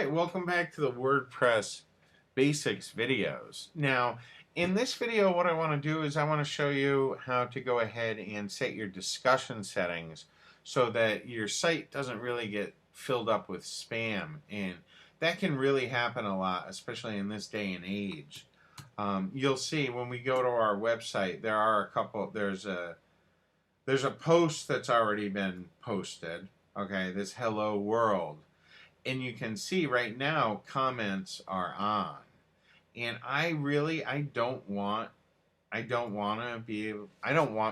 Alright, welcome back to the WordPress basics videos. Now, in this video what I want to do is I want to show you how to go ahead and set your discussion settings so that your site doesn't really get filled up with spam, and that can really happen a lot, especially in this day and age. You'll see when we go to our website there's a post that's already been posted, okay, this hello world. And you can see right now comments are on, and I don't want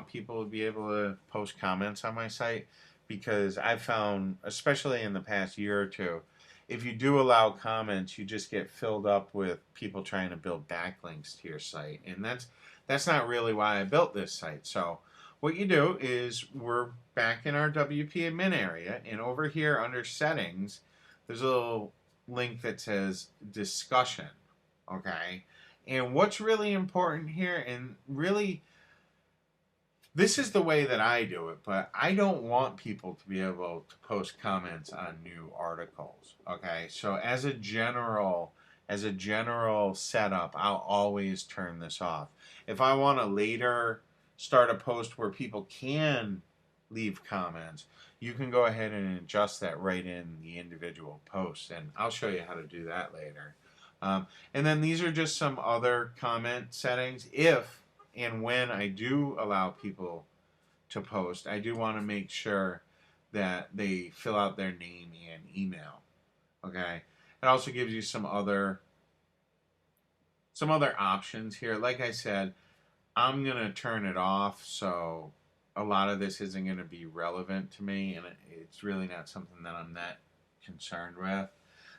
people to be able to post comments on my site, because I've found, especially in the past year or two, if you do allow comments, you just get filled up with people trying to build backlinks to your site, and that's not really why I built this site. So what you do is, we're back in our WP admin area, and over here under settings there's a little link that says discussion, okay? And what's really important here, and really this is the way that I do it, but I don't want people to be able to post comments on new articles, okay? So as a general setup, I'll always turn this off. If I want to later start a post where people can leave comments, you can go ahead and adjust that right in the individual posts, and I'll show you how to do that later. And then these are just some other comment settings. If and when I do allow people to post, I do want to make sure that they fill out their name and email, okay? It also gives you some other options here. Like I said, I'm gonna turn it off, so a lot of this isn't going to be relevant to me, and it's really not something that I'm that concerned with.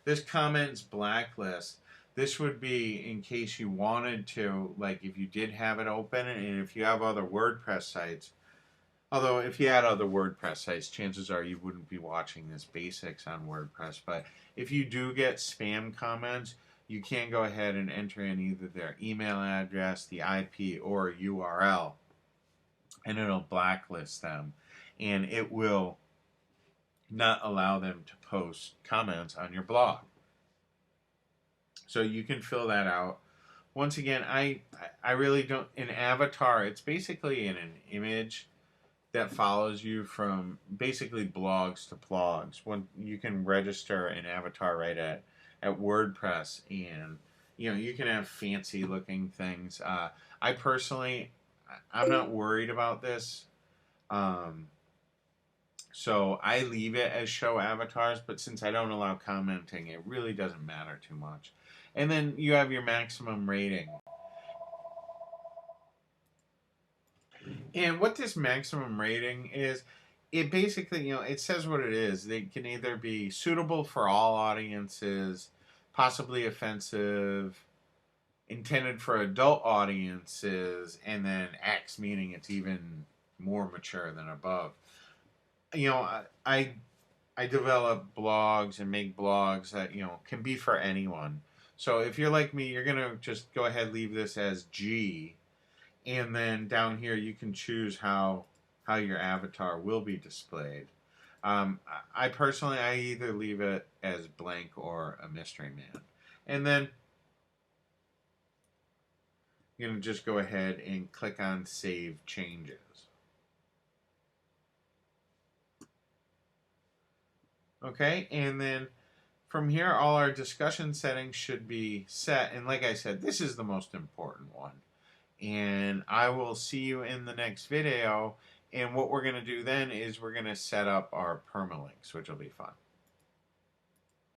This comments blacklist, this would be in case you wanted to, like if you did have it open, and if you have other WordPress sites. Although if you had other WordPress sites, chances are you wouldn't be watching this basics on WordPress. But if you do get spam comments, you can go ahead and enter in either their email address, the IP, or URL, and it'll blacklist them, and it will not allow them to post comments on your blog. So you can fill that out. Once again, I really don't, an avatar, it's basically an image that follows you from basically blogs to blogs. When you can register an avatar right at WordPress, and you can have fancy looking things. I personally, I'm not worried about this, so I leave it as show avatars, but since I don't allow commenting, it really doesn't matter too much. And then you have your maximum rating. And what this maximum rating is, it basically, it says what it is. They can either be suitable for all audiences, possibly offensive, intended for adult audiences, and then X, meaning it's even more mature than above. I develop blogs and make blogs that can be for anyone. So if you're like me, you're gonna just go ahead, leave this as G, and then down here you can choose how your avatar will be displayed. I personally, I either leave it as blank or a mystery man, and then you're going to just go ahead and click on Save Changes. Okay, and then from here, all our discussion settings should be set. And like I said, this is the most important one. And I will see you in the next video. And what we're going to do then is we're going to set up our permalinks, which will be fun.